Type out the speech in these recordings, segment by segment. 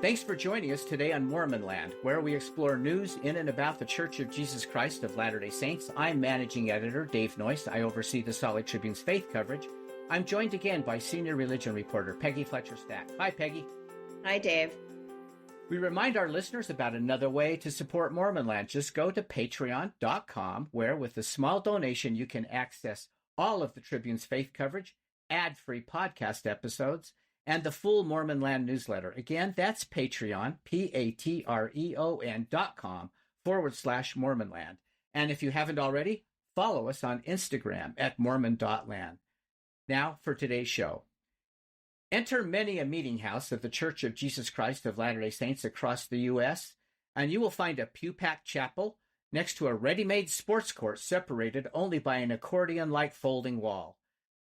Thanks for joining us today on Mormon Land, where we explore news in and about the Church of Jesus Christ of Latter-day Saints. I'm Managing Editor Dave Noyce. I oversee the Salt Lake Tribune's faith coverage. I'm joined again by Senior Religion Reporter Peggy Fletcher-Stack. Hi, Peggy. Hi, Dave. We remind our listeners about another way to support Mormon Land. Just go to patreon.com, where with a small donation you can access all of the Tribune's faith coverage, ad-free podcast episodes, and the full Mormon Land newsletter. Again, that's Patreon, patreon.com/Mormonland. And if you haven't already, follow us on Instagram at mormon.land. Now for today's show. Enter many a meeting house of the Church of Jesus Christ of Latter-day Saints across the U.S., and you will find a pew-packed chapel next to a ready-made sports court separated only by an accordion-like folding wall.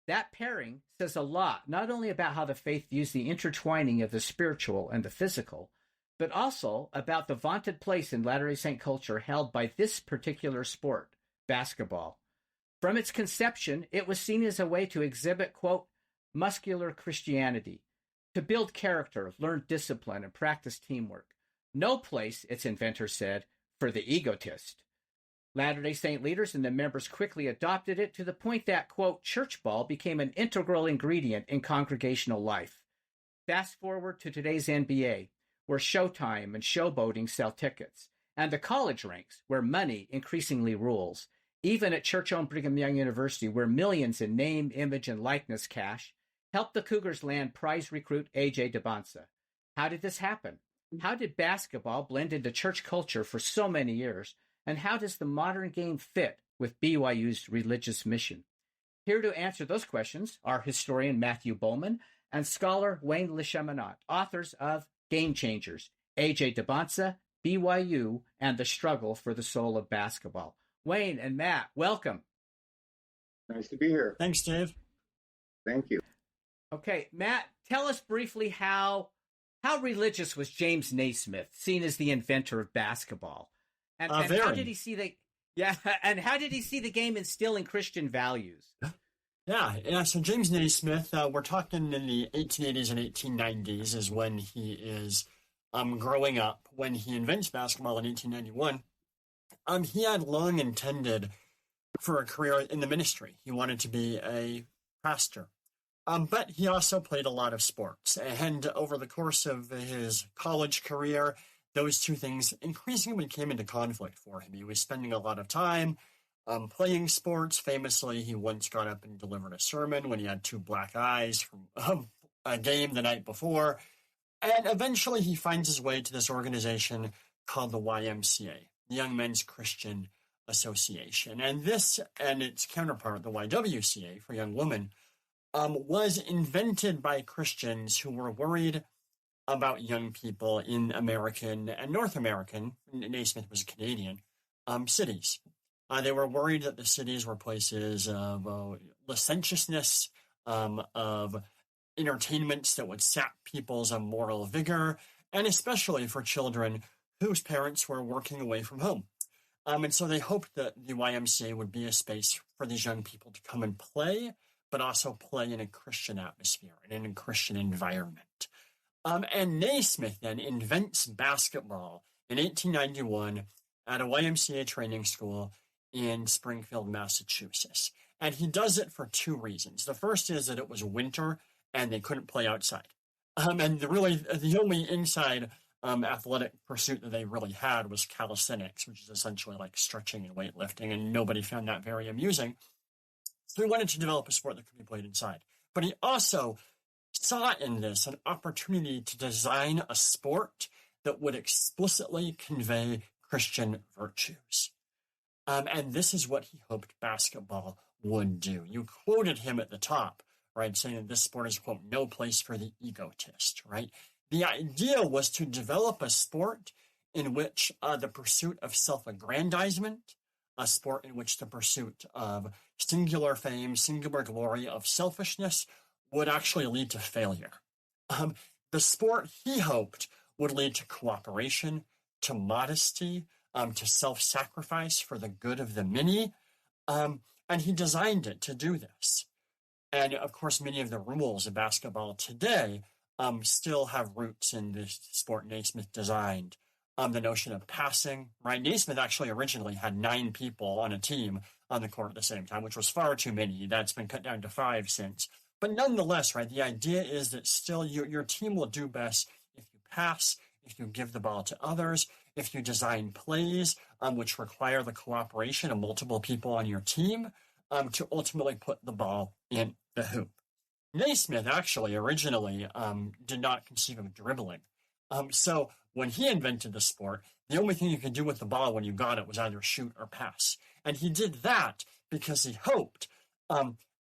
That pairing says a lot, not only about how the faith views the intertwining of the spiritual and the physical, but also about the vaunted place in Latter-day Saint culture held by this particular sport, basketball. From its conception, it was seen as a way to exhibit, quote, muscular Christianity, to build character, learn discipline, and practice teamwork. No place, its inventor said, for the egotist. Latter-day Saint leaders and the members quickly adopted it to the point that, quote, church ball became an integral ingredient in congregational life. Fast forward to today's NBA, where showtime and showboating sell tickets, and the college ranks, where money increasingly rules. Even at church-owned Brigham Young University, where millions in name, image, and likeness cash helped the Cougars land prize recruit AJ Dybantsa. How did this happen? How did basketball blend into church culture for so many years? And how does the modern game fit with BYU's religious mission? Here to answer those questions are historian Matthew Bowman and scholar Wayne Lecheminot, authors of Game Changers, AJ Dybantsa, BYU, and the Struggle for the Soul of Basketball. Wayne and Matt, welcome. Nice to be here. Thanks, Dave. Thank you. Okay, Matt, tell us briefly how religious was James Naismith, seen as the inventor of basketball? And how did he see and how did he see the game instilling Christian values? Yeah. So James Naismith, we're talking in the 1880s and 1890s is when he is growing up. When he invents basketball in 1891, he had long intended for a career in the ministry. He wanted to be a pastor. But he also played a lot of sports. And over the course of his college career, those two things increasingly came into conflict for him. He was spending a lot of time playing sports. Famously, he once got up and delivered a sermon when he had two black eyes from a game the night before. And eventually he finds his way to this organization called the YMCA, the Young Men's Christian Association. And this and its counterpart, the YWCA for young women, was invented by Christians who were worried about young people in American and North American, Naismith was a Canadian, cities. They were worried that the cities were places of licentiousness, of entertainments that would sap people's moral vigor, and especially for children whose parents were working away from home. And so they hoped that the YMCA would be a space for these young people to come and play, but also play in a Christian atmosphere and in a Christian environment. And Naismith then invents basketball in 1891 at a YMCA training school in Springfield, Massachusetts. And he does it for two reasons. The first is that it was winter and they couldn't play outside. And the only inside athletic pursuit that they really had was calisthenics, which is essentially like stretching and weightlifting, and nobody found that very amusing. So he wanted to develop a sport that could be played inside. But he also saw in this an opportunity to design a sport that would explicitly convey Christian virtues. And this is what he hoped basketball would do. You quoted him at the top, right, saying that this sport is, quote, no place for the egotist, right? The idea was to develop a sport in which the pursuit of self-aggrandizement, a sport in which the pursuit of singular fame, singular glory, of selfishness would actually lead to failure. The sport, he hoped, would lead to cooperation, to modesty, to self-sacrifice for the good of the many, and he designed it to do this. And, of course, many of the rules of basketball today still have roots in the sport Naismith designed. The notion of passing, right? Naismith actually originally had 9 people on a team on the court at the same time, which was far too many. That's been cut down to 5 since. But nonetheless, right, the idea is that still your team will do best if you pass, if you give the ball to others, if you design plays which require the cooperation of multiple people on your team to ultimately put the ball in the hoop. Naismith actually originally did not conceive of dribbling. So when he invented the sport, the only thing you could do with the ball when you got it was either shoot or pass. And he did that because he hoped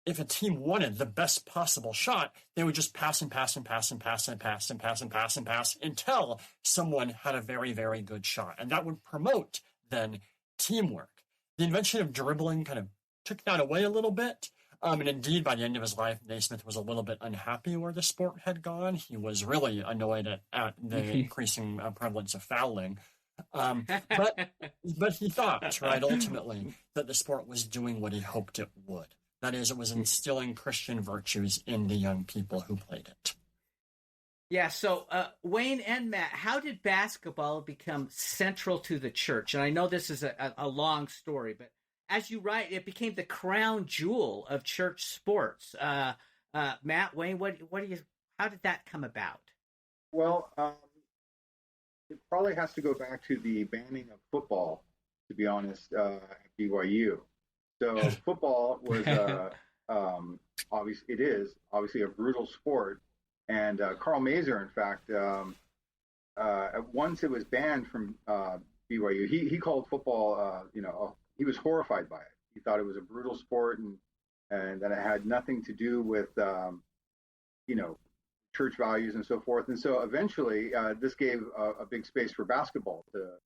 if a team wanted the best possible shot, they would just pass and pass and pass and pass and pass and pass and pass and pass until someone had a very, very good shot. And that would promote then teamwork. The invention of dribbling kind of took that away a little bit. And indeed, by the end of his life, Naismith was a little bit unhappy where the sport had gone. He was really annoyed at the increasing prevalence of fouling. But he thought, right, ultimately, that the sport was doing what he hoped it would. That is, it was instilling Christian virtues in the young people who played it. Yeah, so Wayne and Matt, how did basketball become central to the church? And I know this is a long story, but as you write, it became the crown jewel of church sports. Matt, Wayne, how did that come about? Well, it probably has to go back to the banning of football, to be honest, at BYU. So football was obviously a brutal sport, and Carl Mazur, in fact, once it was banned from BYU, he called football, he was horrified by it. He thought it was a brutal sport, and that it had nothing to do with church values and so forth. And so eventually, this gave a big space for basketball to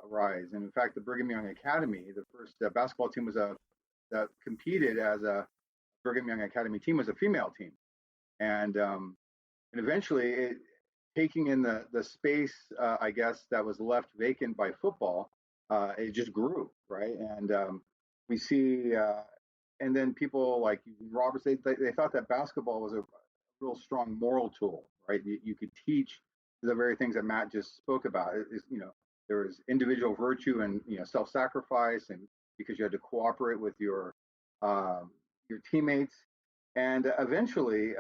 rise. And in fact, the Brigham Young Academy, the first basketball team that competed as a Brigham Young Academy team, was a female team. And eventually, taking in the space, I guess, that was left vacant by football, it just grew, right? And we see, and then people like Roberts, they thought that basketball was a real strong moral tool, right? You could teach the very things that Matt just spoke about. There was individual virtue and self-sacrifice, and because you had to cooperate with your teammates, and eventually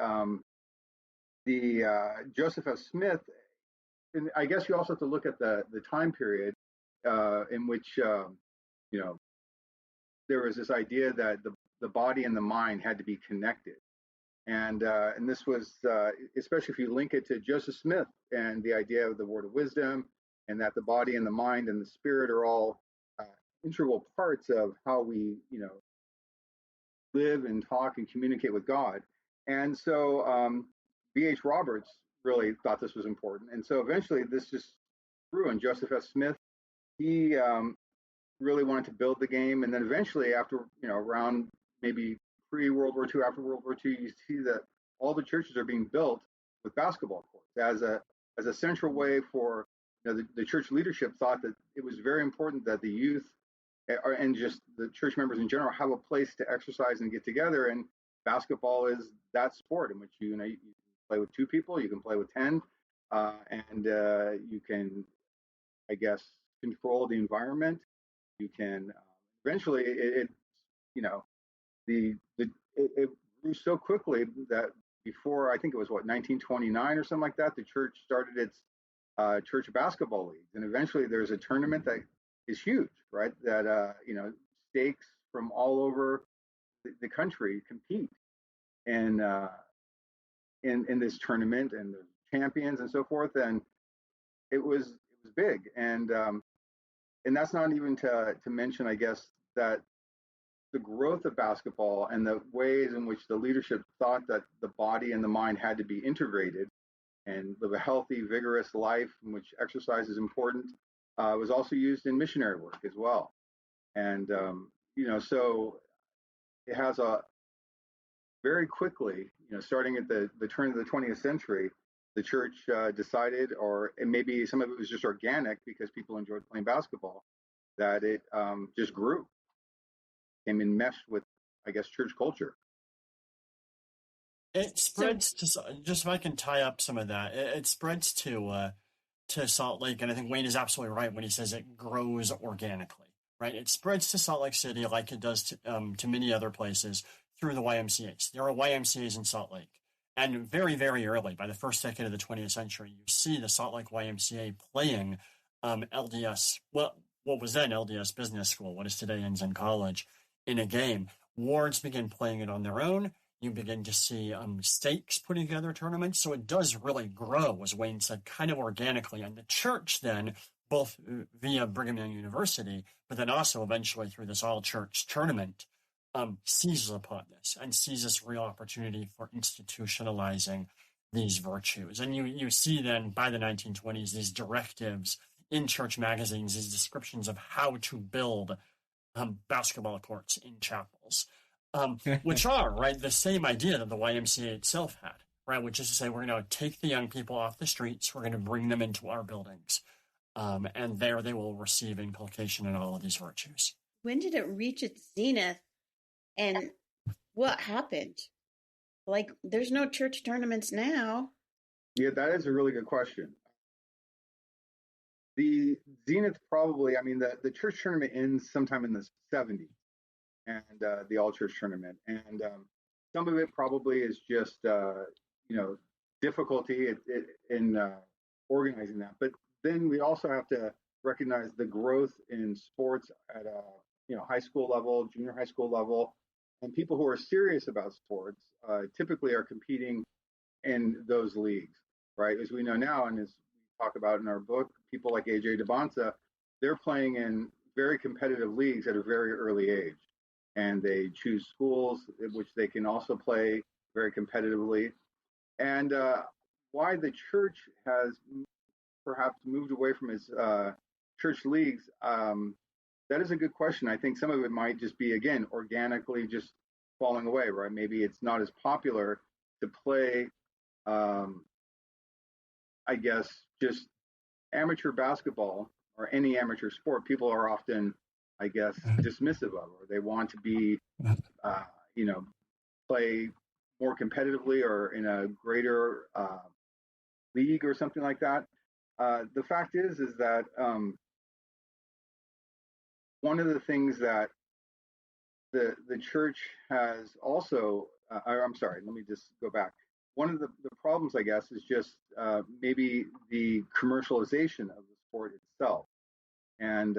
the Joseph F. Smith. And I guess you also have to look at the time period in which there was this idea that the body and the mind had to be connected, and this was especially if you link it to Joseph Smith and the idea of the word of wisdom, and that the body and the mind and the spirit are all integral parts of how we, live and talk and communicate with God. And so B.H. Roberts really thought this was important. And so eventually this just grew. And Joseph F. Smith, he really wanted to build the game. And then eventually after, around maybe pre-World War II, after World War II, you see that all the churches are being built with basketball courts as a central way for the church leadership thought that it was very important that the youth and just the church members in general have a place to exercise and get together. And basketball is that sport in which you can play with 2 people, you can play with 10, and you can, I guess, control the environment. You can eventually it grew so quickly that before, I think it was 1929 or something like that, the church started its church basketball leagues, and eventually there's a tournament that is huge, right? That stakes from all over the country compete in this tournament, and the champions and so forth, and it was big, and that's not even to mention, I guess, that the growth of basketball and the ways in which the leadership thought that the body and the mind had to be integrated and live a healthy, vigorous life in which exercise is important, was also used in missionary work as well. And, so it has very quickly, starting at the turn of the 20th century, the church decided, and maybe some of it was just organic because people enjoyed playing basketball, that it just grew and enmeshed with, I guess, church culture. It spreads to, just if I can tie up some of that, it spreads to Salt Lake, and I think Wayne is absolutely right when he says it grows organically, right? It spreads to Salt Lake City like it does to many other places through the YMCAs. There are YMCAs in Salt Lake, and very, very early, by the first decade of the 20th century, you see the Salt Lake YMCA playing LDS, what was then LDS Business School, what is today Ensign College, in a game. Wards begin playing it on their own. You begin to see stakes putting together tournaments. So it does really grow, as Wayne said, kind of organically. And the church then, both via Brigham Young University, but then also eventually through this all-church tournament, seizes upon this and sees this real opportunity for institutionalizing these virtues. And you see then by the 1920s these directives in church magazines, these descriptions of how to build basketball courts in chapels. Which are, right, the same idea that the YMCA itself had, right, which is to say we're going to take the young people off the streets, we're going to bring them into our buildings, and there they will receive inculcation in all of these virtues. When did it reach its zenith, and what happened? Like, there's no church tournaments now. Yeah, that is a really good question. The zenith probably, I mean, the church tournament ends sometime in the 70s. And the all-church tournament, and some of it probably is just difficulty in organizing that. But then we also have to recognize the growth in sports at high school level, junior high school level, and people who are serious about sports typically are competing in those leagues, right? As we know now, and as we talk about in our book, people like AJ Dybantsa, they're playing in very competitive leagues at a very early age. And they choose schools which they can also play very competitively. And why the church has perhaps moved away from its church leagues, that is a good question. I think some of it might just be, again, organically just falling away, right? Maybe it's not as popular to play, I guess, just amateur basketball or any amateur sport. People are often, I guess, dismissive of, or they want to be, play more competitively or in a greater league or something like that. The fact is that one of the things that the church has also, I'm sorry, let me just go back. One of the problems, I guess, is just maybe the commercialization of the sport itself. And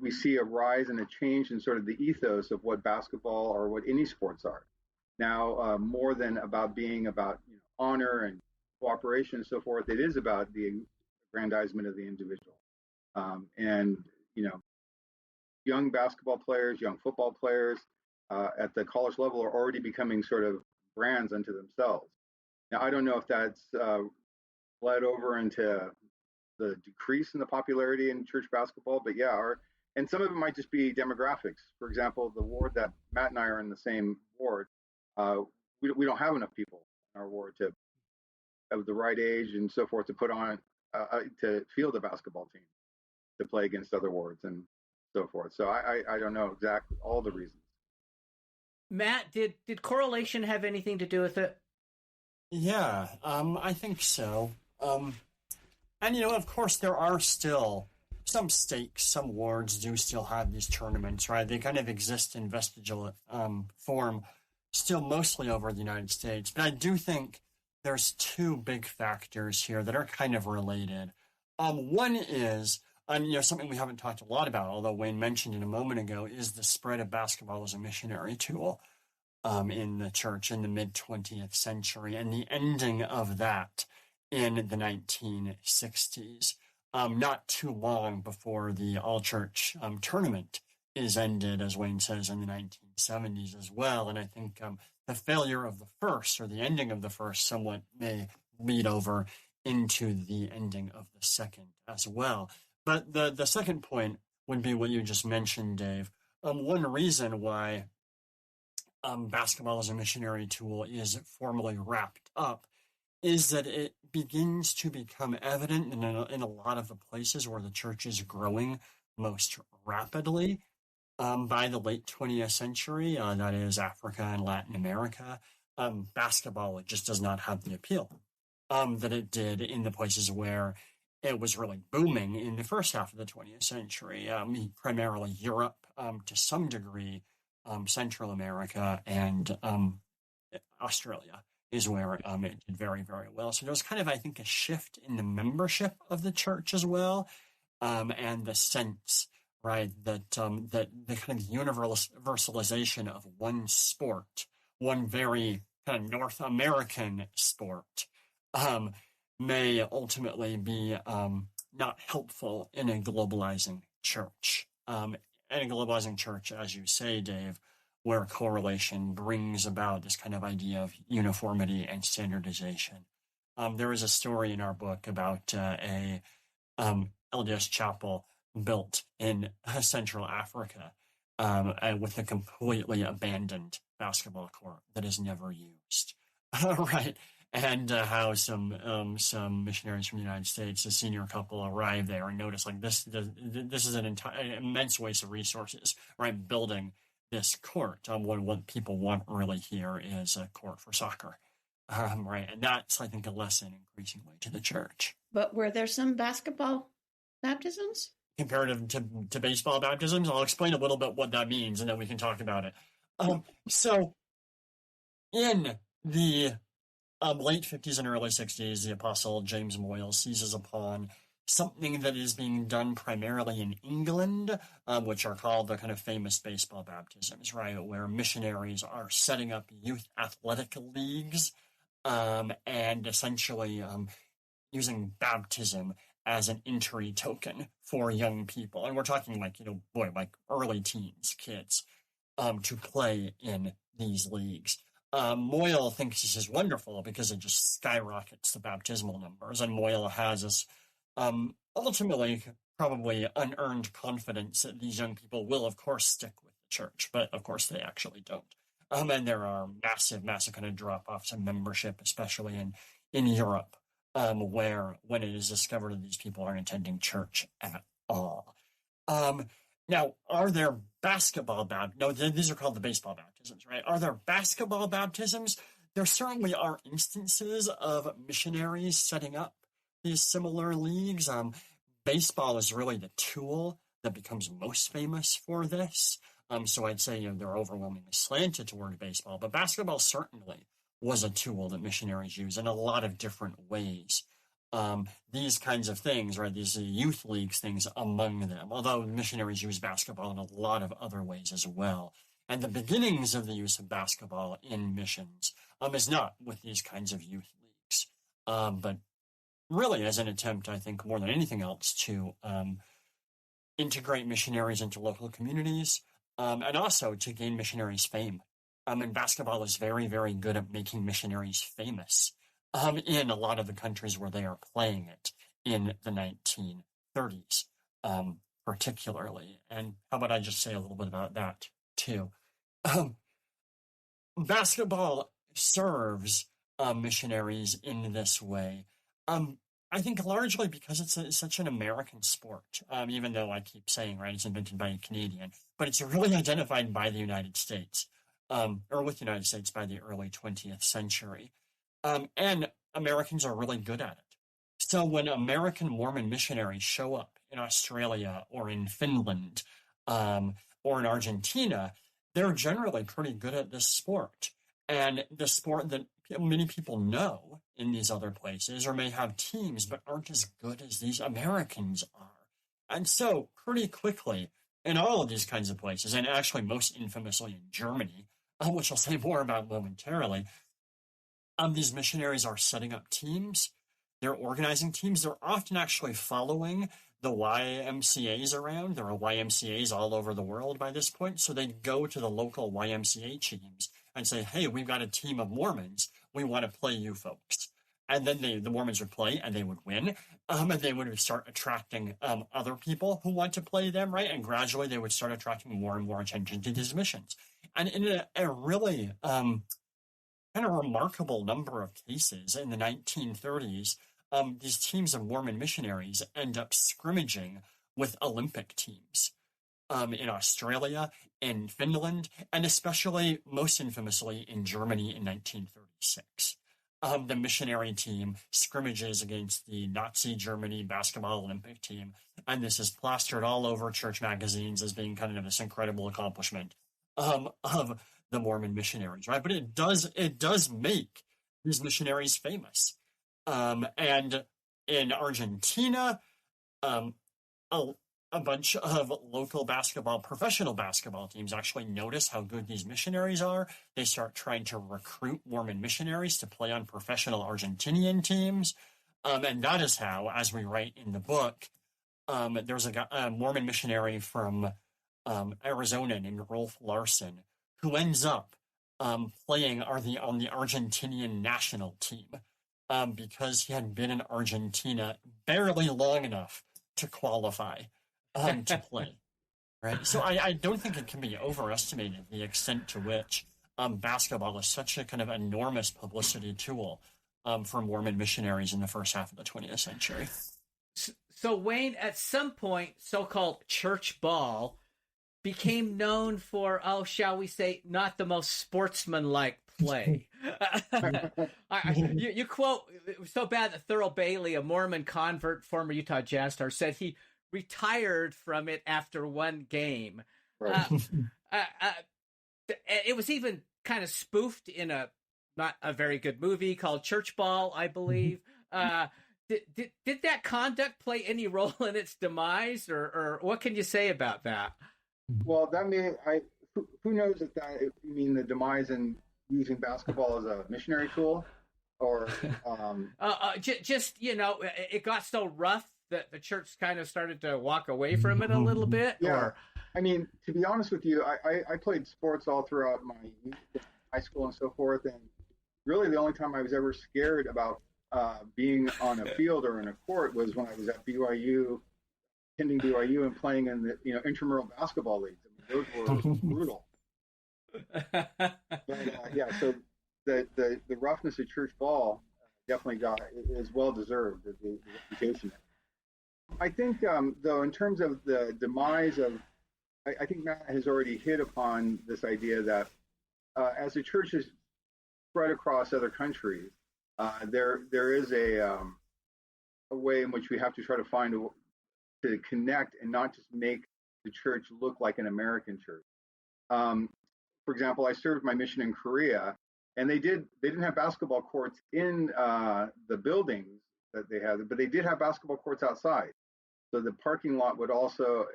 we see a rise and a change in sort of the ethos of what basketball or what any sports are. Now, more than about being about honor and cooperation and so forth, it is about the aggrandizement of the individual. Young basketball players, young football players at the college level are already becoming sort of brands unto themselves. Now, I don't know if that's bled over into the decrease in the popularity in church basketball, but yeah, and some of it might just be demographics. For example, the ward that Matt and I are in the same ward, we don't have enough people in our ward to of the right age and so forth to put on to field a basketball team to play against other wards and so forth. So I don't know exactly all the reasons. Matt, did correlation have anything to do with it? Yeah, I think so. And, of course, there are still some stakes, some wards do still have these tournaments, right? They kind of exist in vestigial form still mostly over the United States. But I do think there's two big factors here that are kind of related. One is, something we haven't talked a lot about, although Wayne mentioned it a moment ago, is the spread of basketball as a missionary tool in the church in the mid-20th century and the ending of that in the 1960s, not too long before the all-church tournament is ended, as Wayne says, in the 1970s as well. And I think the failure of the first, or the ending of the first, somewhat may lead over into the ending of the second as well. But the second point would be what you just mentioned, Dave. One reason why basketball as a missionary tool is formally wrapped up is that it begins to become evident in a lot of the places where the church is growing most rapidly by the late 20th century, that is Africa and Latin America, basketball just does not have the appeal that it did in the places where it was really booming in the first half of the 20th century, primarily Europe, to some degree, Central America, and Australia is where it did very, very well. So there was kind of, I think, a shift in the membership of the church as well, and the sense, right, that that the kind of universalization of one sport, one very kind of North American sport, may ultimately be not helpful in a globalizing church. And a globalizing church, as you say, Dave, where correlation brings about this kind of idea of uniformity and standardization. There is a story in our book about a LDS chapel built in Central Africa with a completely abandoned basketball court that is never used. Right. And how some missionaries from the United States, a senior couple, arrived there and noticed like this is an immense waste of resources, right? Building this court. What people want really here is a court for soccer, right? And that's, I think, a lesson increasingly to the church. But were there some basketball baptisms? Comparative to baseball baptisms? I'll explain a little bit what that means, and then we can talk about it. So in the late 50s and early 60s, the apostle James Moyle seizes upon something that is being done primarily in England, which are called the kind of famous baseball baptisms, right, where missionaries are setting up youth athletic leagues and essentially using baptism as an entry token for young people. And we're talking like, like early teens, kids, to play in these leagues. Moyle thinks this is wonderful because it just skyrockets the baptismal numbers, and Moyle has this ultimately probably unearned confidence that these young people will, of course, stick with the church, but of course they actually don't. And there are massive kind of drop-offs in membership, especially in Europe, where when it is discovered that these people aren't attending church at all. Now, are there basketball baptisms? No, these are called the baseball baptisms, right? Are there basketball baptisms? There certainly are instances of missionaries setting up these similar leagues. Baseball is really the tool that becomes most famous for this. So I'd say they're overwhelmingly slanted toward baseball, but basketball certainly was a tool that missionaries use in a lot of different ways. These kinds of things, right, these youth leagues things among them, although missionaries use basketball in a lot of other ways as well. And the beginnings of the use of basketball in missions is not with these kinds of youth leagues, but really as an attempt, I think, more than anything else, to integrate missionaries into local communities and also to gain missionaries' fame. And basketball is very, very good at making missionaries famous in a lot of the countries where they are playing it in the 1930s, particularly. And how about I just say a little bit about that, too? Basketball serves missionaries in this way. I think largely because it's such an American sport, even though I keep saying, right, it's invented by a Canadian, but it's really identified by the United States, or with the United States by the early 20th century. And Americans are really good at it. So when American Mormon missionaries show up in Australia or in Finland or in Argentina, they're generally pretty good at this sport. And the sport that many people know in these other places or may have teams but aren't as good as these Americans are. And so pretty quickly in all of these kinds of places, and actually most infamously in Germany, which I'll say more about momentarily, these missionaries are setting up teams. They're organizing teams. They're often actually following the YMCAs around. There are YMCAs all over the world by this point. So they go to the local YMCA teams and say, hey, we've got a team of Mormons. We want to play you folks. And then the Mormons would play and they would win. And they would start attracting other people who want to play them, right? And gradually they would start attracting more and more attention to these missions. And in a really kind of remarkable number of cases in the 1930s, these teams of Mormon missionaries end up scrimmaging with Olympic teams. in Australia, in Finland, and especially, most infamously, in Germany in 1936. The missionary team scrimmages against the Nazi Germany basketball Olympic team, and this is plastered all over church magazines as being kind of this incredible accomplishment of the Mormon missionaries, right? But it does make these missionaries famous. And in Argentina, a bunch of local professional basketball teams actually notice how good these missionaries are. They start trying to recruit Mormon missionaries to play on professional Argentinian teams. And that is how, as we write in the book, there's a Mormon missionary from Arizona named Rolf Larson, who ends up playing on the Argentinian national team because he had been in Argentina barely long enough to qualify to play, right? So I don't think it can be overestimated the extent to which basketball is such a kind of enormous publicity tool for Mormon missionaries in the first half of the 20th century. So Wayne, at some point, so-called church ball became known for, shall we say, not the most sportsmanlike play. You quote, it was so bad that Thurl Bailey, a Mormon convert, former Utah Jazz star, said he retired from it after one game. Right. It was even kind of spoofed in a not a very good movie called Church Ball, I believe. Did that conduct play any role in its demise, or what can you say about that? Well, that may who knows if you mean the demise in using basketball as a missionary tool, or just it got so rough that the church kind of started to walk away from it a little bit. Yeah, or... I mean, to be honest with you, I played sports all throughout my high school and so forth, and really the only time I was ever scared about being on a field or in a court was when I was at BYU, attending BYU and playing in the intramural basketball leagues. I mean, those were brutal. But so the roughness of church ball definitely is well deserved, the reputation. I think though, in terms of the demise of, I think Matt has already hit upon this idea that as the church is spread across other countries, there is a way in which we have to try to find to connect and not just make the church look like an American church. For example, I served my mission in Korea, and they didn't have basketball courts in the buildings that they had, but they did have basketball courts outside. So the parking lot would also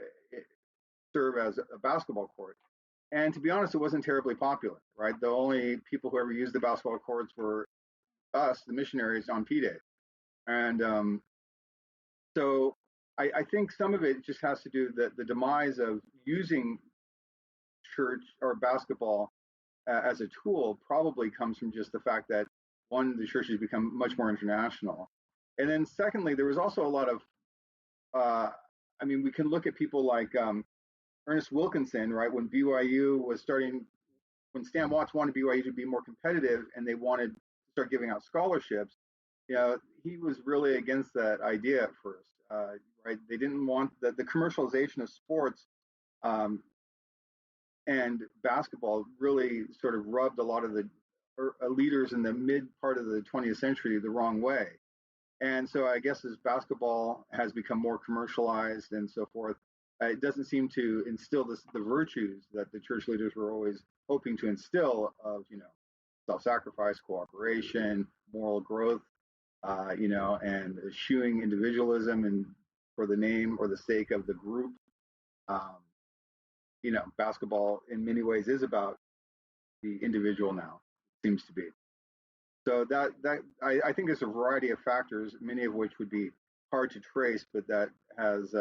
serve as a basketball court. And to be honest, it wasn't terribly popular, right? The only people who ever used the basketball courts were us, the missionaries, on P-Day. And so I think some of it just has to do that the demise of using church or basketball as a tool probably comes from just the fact that, one, the church has become much more international. And then secondly, there was also a lot of, we can look at people like Ernest Wilkinson, right? When BYU was starting, when Stan Watts wanted BYU to be more competitive and they wanted to start giving out scholarships, he was really against that idea at first, right? They didn't want the commercialization of sports and basketball really sort of rubbed a lot of the leaders in the mid part of the 20th century the wrong way. And so I guess as basketball has become more commercialized and so forth, it doesn't seem to instill the virtues that the church leaders were always hoping to instill of, self-sacrifice, cooperation, moral growth, and eschewing individualism and for the name or the sake of the group. Basketball in many ways is about the individual now, seems to be. So that I think there's a variety of factors, many of which would be hard to trace, but that has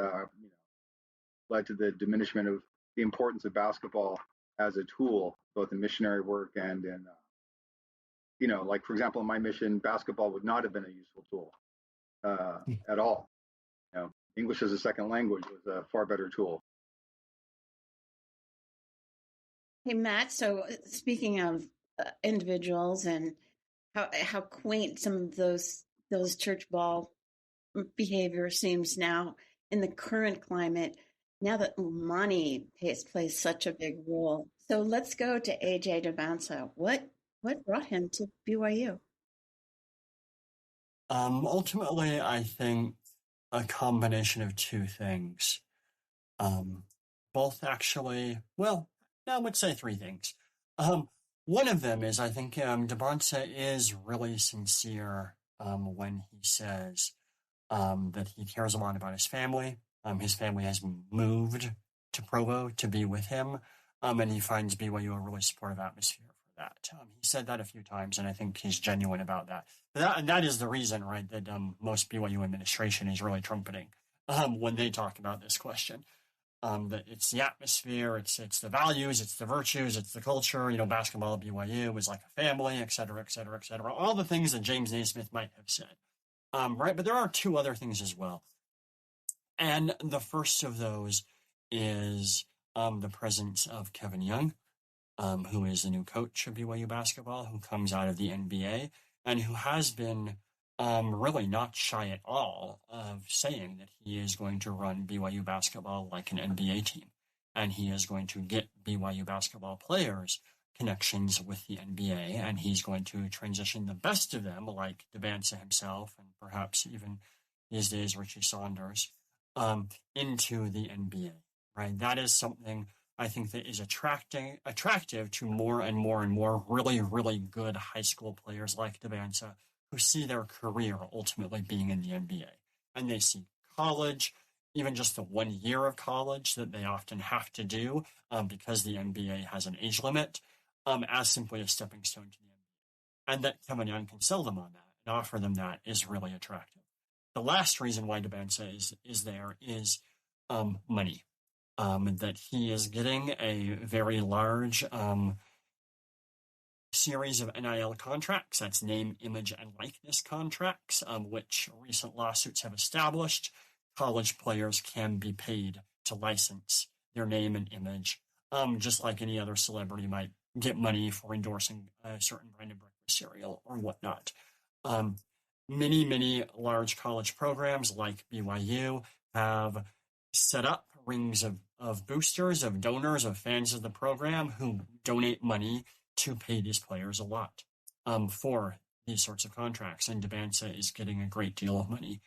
led to the diminishment of the importance of basketball as a tool, both in missionary work and in, like, for example, in my mission, basketball would not have been a useful tool at all. English as a second language was a far better tool. Hey, Matt, so speaking of individuals and how quaint some of those church ball behavior seems now in the current climate, now that money plays such a big role. So let's go to AJ Dybantsa. What brought him to BYU? Ultimately, I think a combination of two things. Both actually, well, I would say three things. One of them is I think Debansa is really sincere when he says that he cares a lot about his family. His family has moved to Provo to be with him, and he finds BYU a really supportive atmosphere for that. He said that a few times, and I think he's genuine about that. And that is the reason, right, that most BYU administration is really trumpeting when they talk about this question. That it's the atmosphere, it's the values, it's the virtues, it's the culture. Basketball at BYU is like a family, et cetera, et cetera, et cetera. All the things that James Naismith might have said, right? But there are two other things as well, and the first of those is the presence of Kevin Young, who is the new coach of BYU basketball, who comes out of the NBA and who has been really not shy at all of saying that he is going to run BYU basketball like an NBA team. And he is going to get BYU basketball players connections with the NBA, and he's going to transition the best of them, like Debansa himself, and perhaps even these days Richie Saunders, into the NBA, right? That is something I think that is attractive to more and more and more really, really good high school players like Debansa, who see their career ultimately being in the NBA. And they see college, even just the 1 year of college that they often have to do because the NBA has an age limit, as simply a stepping stone to the NBA. And that Kevin Young can sell them on that and offer them that is really attractive. The last reason why Debansa is there is money. That he is getting a very large series of NIL contracts, that's name, image, and likeness contracts, which recent lawsuits have established. College players can be paid to license their name and image, just like any other celebrity might get money for endorsing a certain brand of breakfast cereal or whatnot. Many, many large college programs like BYU have set up rings of boosters, of donors, of fans of the program who donate money to pay these players a lot for these sorts of contracts. And Debansa is getting a great deal of money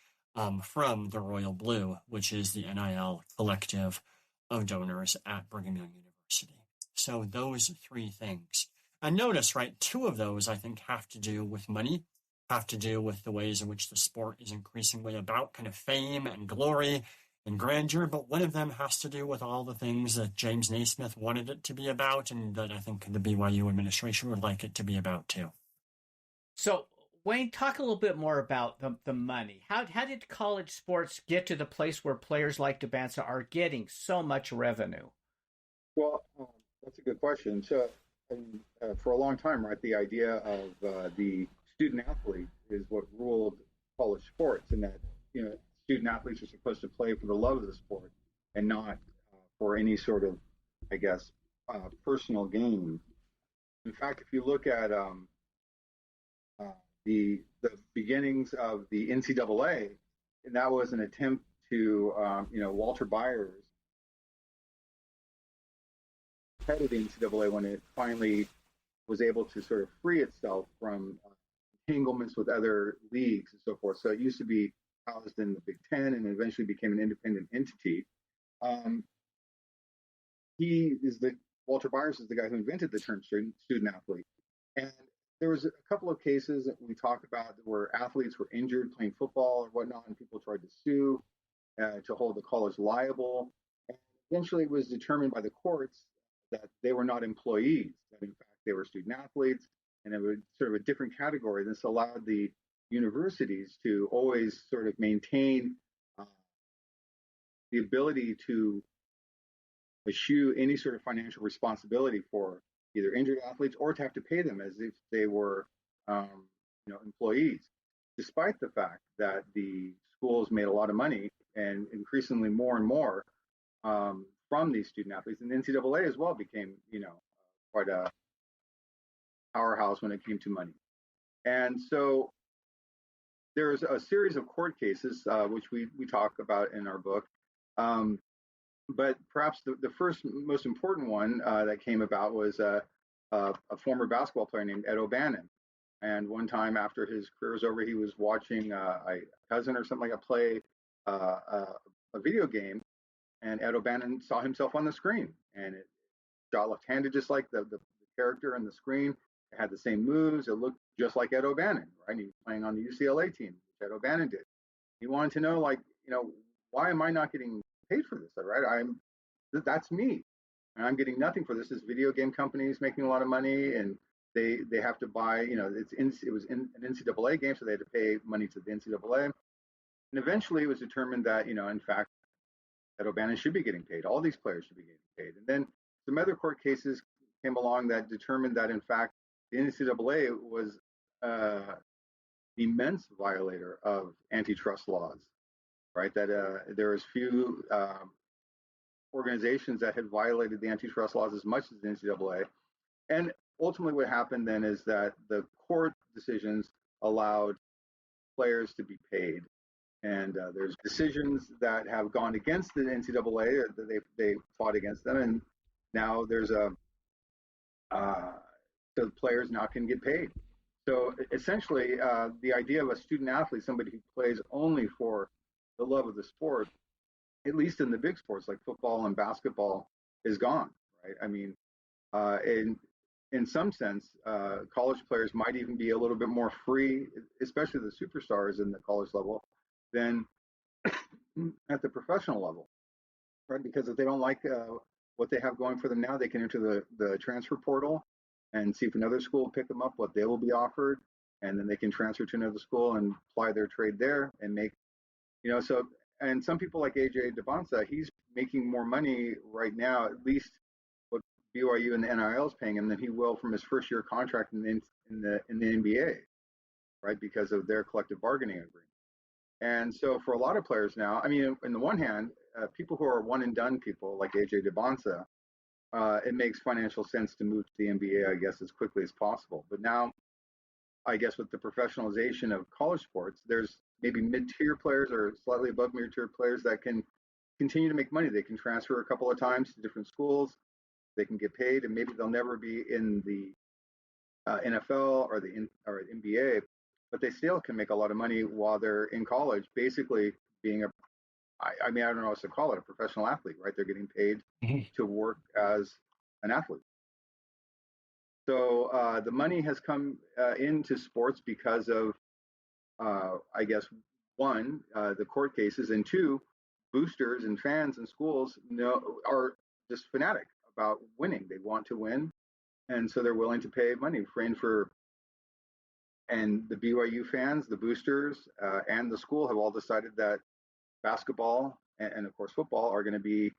from the Royal Blue, which is the NIL collective of donors at Brigham Young University. So those three things. And notice, right, two of those I think have to do with money, have to do with the ways in which the sport is increasingly about kind of fame and glory and grandeur, but one of them has to do with all the things that James Naismith wanted it to be about, and that I think the BYU administration would like it to be about too. So, Wayne, talk a little bit more about the money. How did college sports get to the place where players like Debansa are getting so much revenue? Well, that's a good question. So, for a long time, right, the idea of the student athlete is what ruled college sports, and that student athletes are supposed to play for the love of the sport and not for any sort of, I guess, personal gain. In fact, if you look at the beginnings of the NCAA, and that was an attempt to, Walter Byers, head of the NCAA, when it finally was able to sort of free itself from entanglements with other leagues and so forth. So it used to be housed in the Big Ten and eventually became an independent entity. Walter Byers is the guy who invented the term student athlete. And there was a couple of cases that we talked about where athletes were injured playing football or whatnot, and people tried to sue to hold the college liable. And eventually it was determined by the courts that they were not employees, that in fact they were student athletes, and it was sort of a different category. This allowed the universities to always sort of maintain the ability to eschew any sort of financial responsibility for either injured athletes or to have to pay them as if they were employees, despite the fact that the schools made a lot of money and increasingly more and more from these student athletes. And the NCAA as well became quite a powerhouse when it came to money. And so there's a series of court cases, which we talk about in our book, But perhaps the first most important one that came about was a former basketball player named Ed O'Bannon. And one time after his career was over, he was watching a cousin or something like a play a video game, and Ed O'Bannon saw himself on the screen, and it shot left-handed just like the character in the screen. It had the same moves. It looked just like Ed O'Bannon, right? He was playing on the UCLA team, which Ed O'Bannon did. He wanted to know, like, why am I not getting paid for this? Right? That's me, and I'm getting nothing for this. This video game company is making a lot of money, and they have to buy. It was in an NCAA game, so they had to pay money to the NCAA. And eventually, it was determined that in fact, that O'Bannon should be getting paid. All these players should be getting paid. And then some other court cases came along that determined that in fact the NCAA was an immense violator of antitrust laws. Right? That there was few organizations that had violated the antitrust laws as much as the NCAA. And ultimately, what happened then is that the court decisions allowed players to be paid. And there's decisions that have gone against the NCAA, that they fought against them, and now there's the players now can get paid. So essentially, the idea of a student athlete, somebody who plays only for the love of the sport, at least in the big sports like football and basketball, is gone. Right? I mean, in some sense, college players might even be a little bit more free, especially the superstars in the college level, than at the professional level, right? Because if they don't like what they have going for them now, they can enter the transfer portal and see if another school will pick them up, what they will be offered, and then they can transfer to another school and apply their trade there and make, so. And some people like AJ Dybantsa, he's making more money right now, at least what BYU and the NIL is paying him, than he will from his first year contract in the NBA, right? Because of their collective bargaining agreement. And so for a lot of players now, I mean, on the one hand, people who are one and done people like AJ Dybantsa, it makes financial sense to move to the NBA, I guess, as quickly as possible. But now, I guess with the professionalization of college sports, there's maybe mid-tier players or slightly above mid-tier players that can continue to make money. They can transfer a couple of times to different schools. They can get paid, and maybe they'll never be in the NFL or the NBA, but they still can make a lot of money while they're in college, basically being I mean, I don't know what to call it, a professional athlete, right? They're getting paid to work as an athlete. So the money has come into sports because of, I guess, one, the court cases, and two, boosters and fans and schools are just fanatic about winning. They want to win, and so they're willing to pay money and the BYU fans, the boosters, and the school have all decided that basketball and of course football are going to be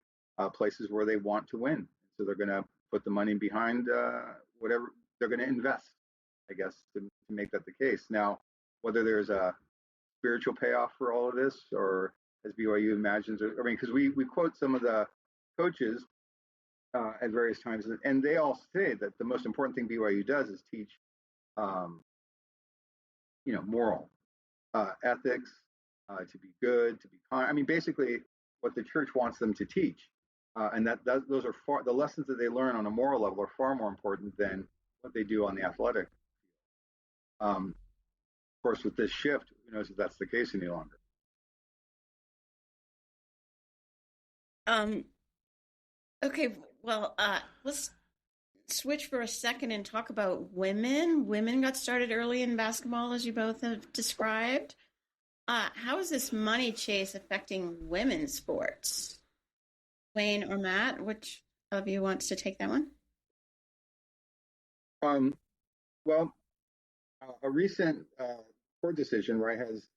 places where they want to win. So they're going to put the money behind whatever they're going to invest, I guess, to make that the case. Now, whether there's a spiritual payoff for all of this, or as BYU imagines, I mean, because we quote some of the coaches at various times, and they all say that the most important thing BYU does is teach, moral ethics, to be good, to be kind. I mean, basically, what the church wants them to teach, and those are the lessons that they learn on a moral level are far more important than what they do on the athletic. Of course, with this shift, who knows if that's the case any longer? Okay, well, let's switch for a second and talk about women. Women got started early in basketball, as you both have described. How is this money chase affecting women's sports? Wayne or Matt, which of you wants to take that one? Well, a recent court decision, right, has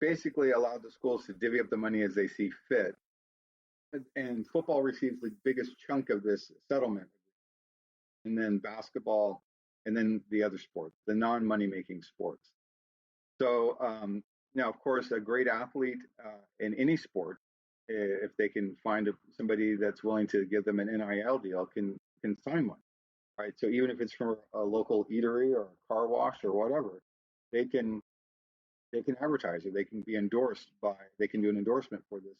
basically allowed the schools to divvy up the money as they see fit. And football receives the biggest chunk of this settlement. And then basketball, and then the other sports, the non-money making sports. So now, of course, a great athlete in any sport, if they can find somebody that's willing to give them an NIL deal, can sign one, right? So even if it's from a local eatery or a car wash or whatever, they can advertise it. They can be endorsed they can do an endorsement for this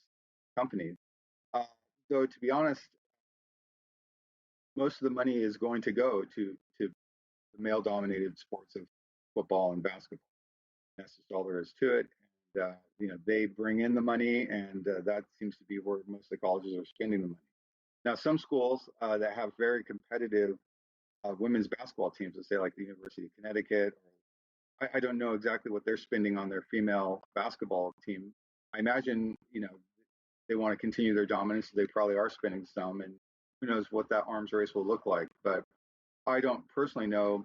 company. So to be honest, most of the money is going to go to the male-dominated sports of football and basketball. That's just all there is to it. And, they bring in the money, and that seems to be where most of the colleges are spending the money. Now, some schools that have very competitive women's basketball teams, let's say like the University of Connecticut, I don't know exactly what they're spending on their female basketball team. I imagine, they want to continue their dominance, so they probably are spending some, and who knows what that arms race will look like. But I don't personally know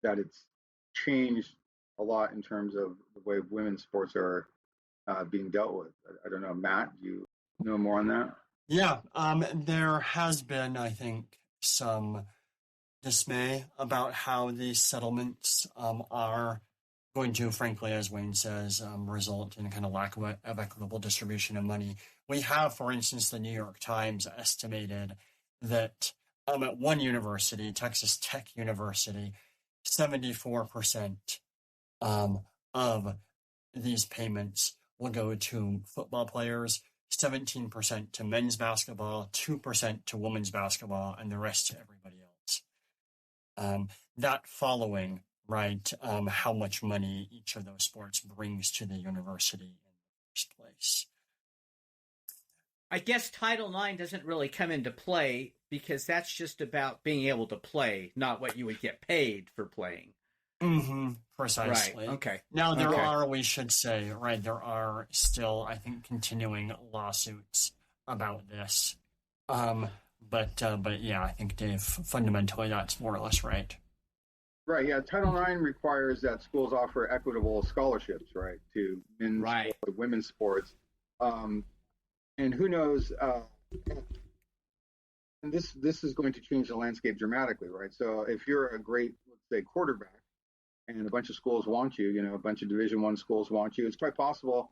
that it's changed a lot in terms of the way women's sports are being dealt with. I don't know. Matt, do you know more on that? Yeah, there has been, I think, some dismay about how these settlements are going to, frankly, as Wayne says, result in a kind of lack of equitable distribution of money. We have, for instance, the New York Times estimated that at one university, Texas Tech University, 74% of these payments will go to football players, 17% to men's basketball, 2% to women's basketball, and the rest to everybody else. That following, right, how much money each of those sports brings to the university in the first place. I guess Title IX doesn't really come into play because that's just about being able to play, not what you would get paid for playing. Mm-hmm. Precisely. Right. Okay. Now, there are, we should say, right, there are still, I think, continuing lawsuits about this. But yeah, I think, Dave, fundamentally, that's more or less right. Right, yeah. Title IX requires that schools offer equitable scholarships, right, to men's sports, to women's sports. And who knows, and this is going to change the landscape dramatically, right? So if you're a great, let's say, quarterback, and a bunch of schools want you, a bunch of Division I schools want you, it's quite possible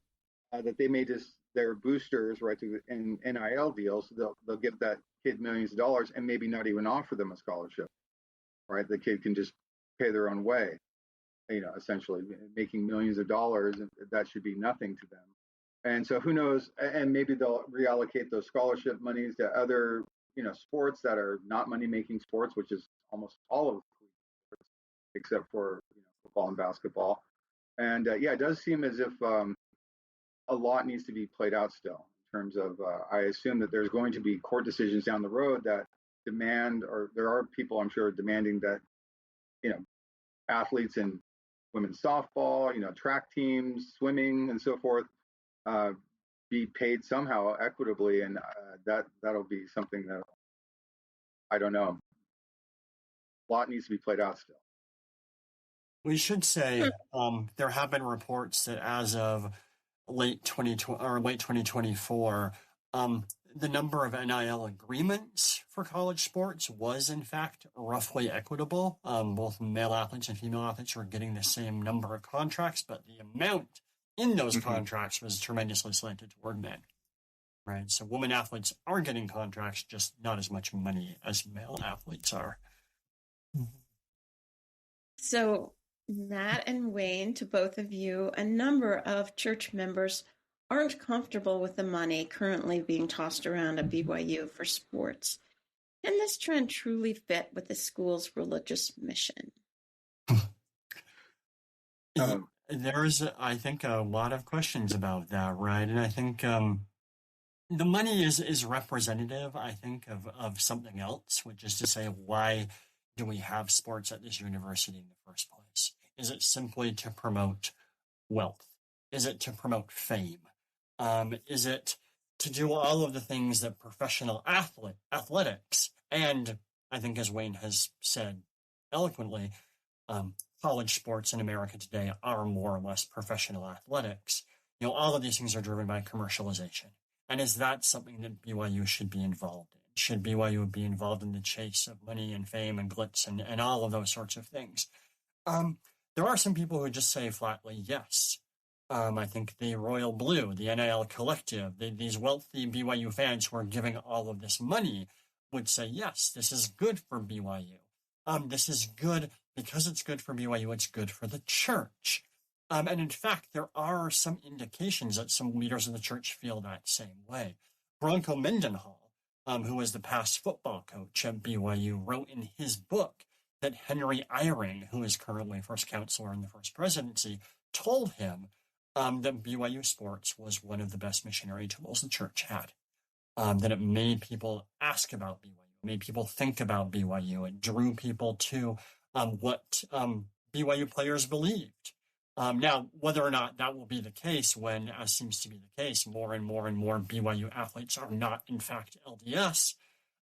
that they may just, their boosters, right, in NIL deals, they'll give that kid millions of dollars and maybe not even offer them a scholarship, right? The kid can just pay their own way, essentially making millions of dollars, and that should be nothing to them. And so who knows, and maybe they'll reallocate those scholarship monies to other, sports that are not money-making sports, which is almost all of sports, except for football and basketball. And it does seem as if a lot needs to be played out still in terms of, I assume that there's going to be court decisions down the road that demand, or there are people, I'm sure, demanding that, athletes in women's softball, track teams, swimming, and so forth, be paid somehow equitably, and that'll be something that, I don't know, a lot needs to be played out still. We should say there have been reports that as of late 2024, the number of NIL agreements for college sports was, in fact, roughly equitable. Both male athletes and female athletes were getting the same number of contracts, but the amount in those contracts was tremendously slanted toward men. Right? So women athletes are getting contracts, just not as much money as male athletes are. So, Matt and Wayne, to both of you, a number of church members aren't comfortable with the money currently being tossed around at BYU for sports. Can this trend truly fit with the school's religious mission? There's, I think, a lot of questions about that, right? And I think the money is representative, I think, of something else, which is to say, why do we have sports at this university in the first place? Is it simply to promote wealth? Is it to promote fame? Is it to do all of the things that professional athletics, and I think, as Wayne has said eloquently, college sports in America today are more or less professional athletics. All of these things are driven by commercialization. And is that something that BYU should be involved in? Should BYU be involved in the chase of money and fame and glitz and all of those sorts of things? There are some people who just say flatly yes. I think the Royal Blue, the NIL Collective, these wealthy BYU fans who are giving all of this money would say, yes, this is good for BYU. This is good because it's good for BYU, it's good for the church. And in fact, there are some indications that some leaders in the church feel that same way. Bronco Mendenhall, who was the past football coach at BYU, wrote in his book that Henry Eyring, who is currently first counselor in the first presidency, told him that BYU sports was one of the best missionary tools the church had, that it made people ask about BYU, made people think about BYU. It drew people to what BYU players believed. Now, whether or not that will be the case when, as seems to be the case, more and more and more BYU athletes are not, in fact, LDS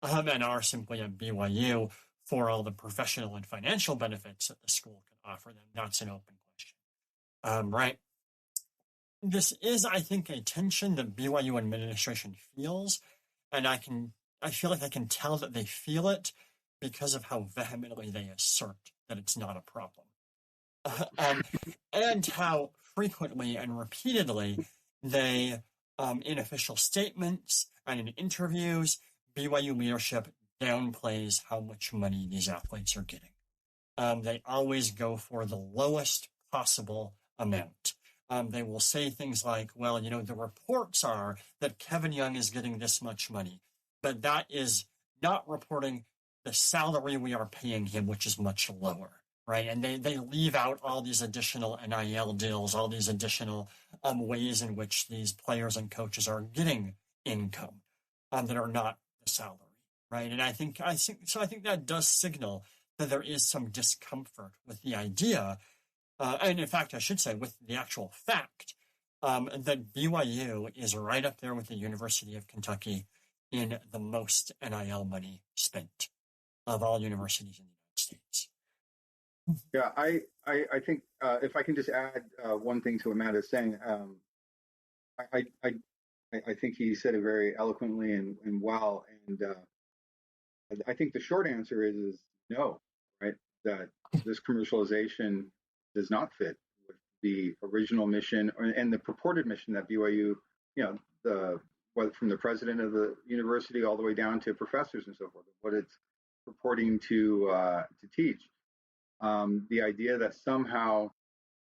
and are simply at BYU for all the professional and financial benefits that the school can offer them, that's an open question. Right? This is, I think, a tension that BYU administration feels, and I feel like I can tell that they feel it because of how vehemently they assert that it's not a problem. And how frequently and repeatedly they, in official statements and in interviews, BYU leadership downplays how much money these athletes are getting. They always go for the lowest possible amount. They will say things like, well, the reports are that Kevin Young is getting this much money, but that is not reporting the salary we are paying him, which is much lower. Right, and they leave out all these additional NIL deals, all these additional ways in which these players and coaches are getting income that are not the salary. Right, and I think that does signal that there is some discomfort with the idea, and in fact, I should say, with the actual fact that BYU is right up there with the University of Kentucky in the most NIL money spent of all universities in the United States. Yeah, I think if I can just add one thing to what Matt is saying, I think he said it very eloquently and well, and I think the short answer is no, right? That this commercialization does not fit with the original mission and the purported mission that BYU, from the president of the university all the way down to professors and so forth, what it's purporting to teach. The idea that somehow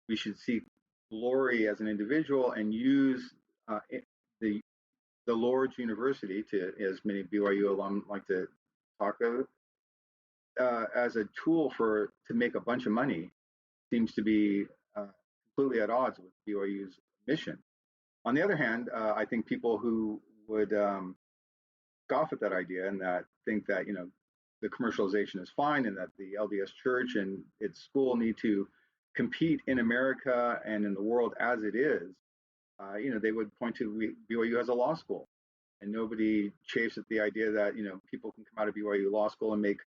we should seek glory as an individual and use the Lord's University, to, as many BYU alum like to talk of, as a tool to make a bunch of money seems to be completely at odds with BYU's mission. On the other hand, I think people who would scoff at that idea and that think that the commercialization is fine and that the LDS Church and its school need to compete in America and in the world as it is, they would point to BYU has a law school, and nobody chafes at the idea that people can come out of BYU law school and make,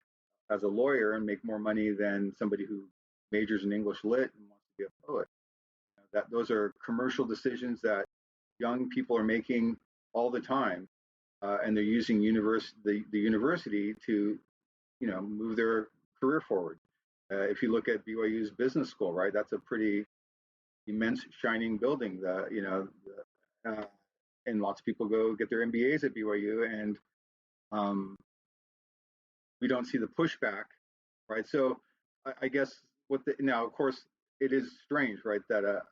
as a lawyer, and make more money than somebody who majors in English lit and wants to be a poet. That those are commercial decisions that young people are making all the time, and they're using the university to move their career forward. If you look at BYU's business school, right, that's a pretty immense, shining building. And lots of people go get their MBAs at BYU, and we don't see the pushback, right? So I guess now, of course, it is strange, right, that a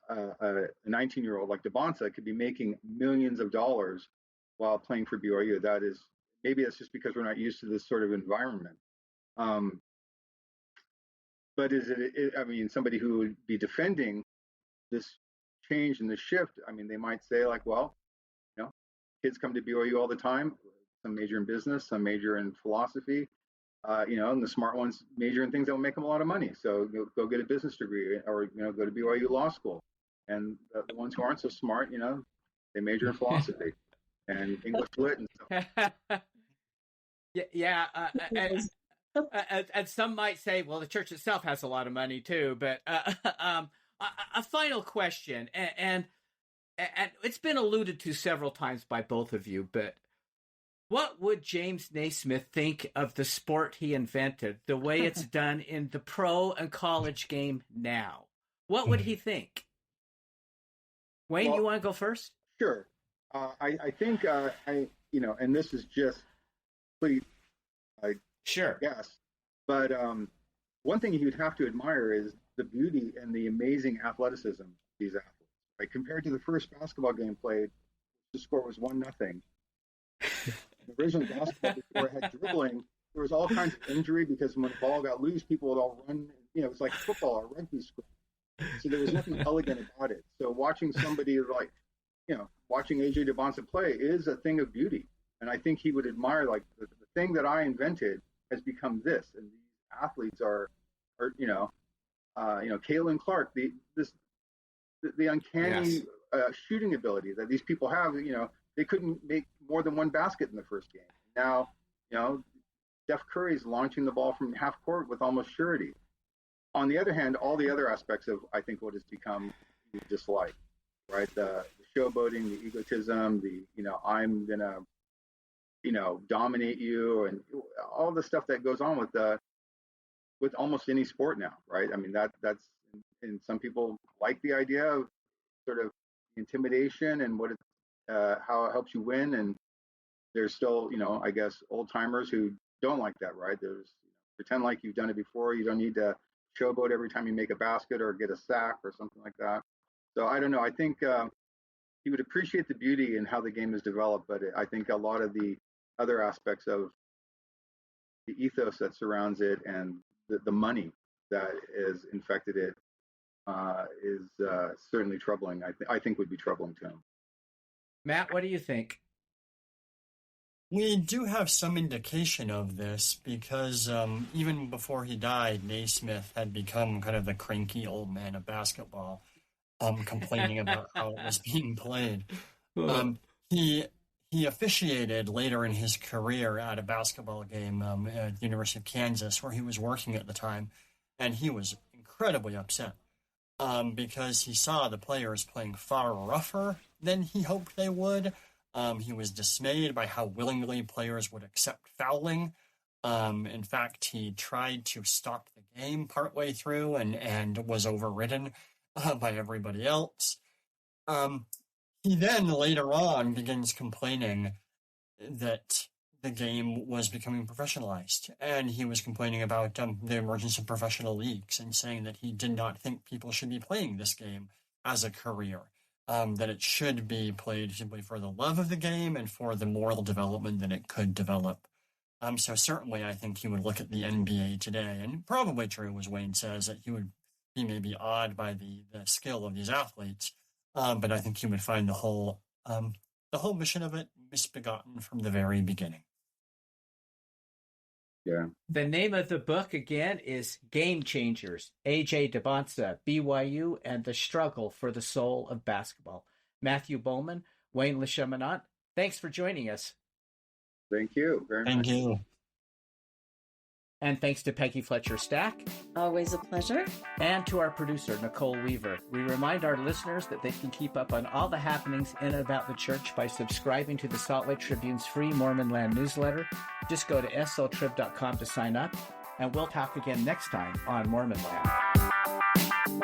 19-year-old like Debansa could be making millions of dollars while playing for BYU. Maybe that's just because we're not used to this sort of environment. But somebody who would be defending this change and the shift, they might say like, well, kids come to BYU all the time, some major in business, some major in philosophy, and the smart ones major in things that will make them a lot of money. So go get a business degree or, go to BYU law school. And the ones who aren't so smart, they major in philosophy and English lit and stuff. Yeah. And some might say, well, the church itself has a lot of money too. But a final question, and it's been alluded to several times by both of you, but what would James Naismith think of the sport he invented, the way it's done in the pro and college game now? What would he think? Wayne, you want to go first? Sure. I think, and this is just complete, sure. Yes. But one thing you'd have to admire is the beauty and the amazing athleticism of these athletes. Right? Compared to the first basketball game played, the score was 1-0. Originally, basketball, before it had dribbling, there was all kinds of injury because when the ball got loose, people would all run. It was like football or rugby school. So there was nothing elegant about it. So watching somebody like, watching AJ Dybantsa play is a thing of beauty. And I think he would admire, like, the thing that I invented has become this. And these athletes are Caitlin Clark, the uncanny shooting ability that these people have. They couldn't make more than one basket in the first game. Now, Steph Curry's launching the ball from half court with almost surety. On the other hand, all the other aspects of, I think, what has become disliked, right? The showboating, the egotism, I'm gonna, dominate you, and all the stuff that goes on with almost any sport now, right? I mean, that's, and some people like the idea of sort of intimidation and how it helps you win, and there's still, I guess, old timers who don't like that, right? There's pretend like you've done it before. You don't need to showboat every time you make a basket or get a sack or something like that. So I don't know. I think he would appreciate the beauty in how the game is developed, but I think a lot of the other aspects of the ethos that surrounds it and the money that has infected it is certainly troubling. I think would be troubling to him. Matt, what do you think? We do have some indication of this because even before he died, Naismith had become kind of the cranky old man of basketball, complaining about how it was being played. He officiated later in his career at a basketball game at the University of Kansas, where he was working at the time, and he was incredibly upset because he saw the players playing far rougher than he hoped they would. He was dismayed by how willingly players would accept fouling. In fact, he tried to stop the game partway through and was overridden by everybody else. He then later on begins complaining that the game was becoming professionalized, and he was complaining about the emergence of professional leagues and saying that he did not think people should be playing this game as a career. That it should be played simply for the love of the game and for the moral development that it could develop. So certainly I think he would look at the NBA today, and probably true, as Wayne says, that he would be maybe awed by the skill of these athletes, but I think he would find the whole mission of it misbegotten from the very beginning. Yeah. The name of the book, again, is Game Changers, AJ Dybantsa, BYU, and the Struggle for the Soul of Basketball. Matthew Bowman, Wayne Lecheminant, thanks for joining us. Thank you very much. Thank you. And thanks to Peggy Fletcher-Stack. Always a pleasure. And to our producer, Nicole Weaver. We remind our listeners that they can keep up on all the happenings in and about the church by subscribing to the Salt Lake Tribune's free Mormon Land newsletter. Just go to sltrib.com to sign up, and we'll talk again next time on Mormon Land.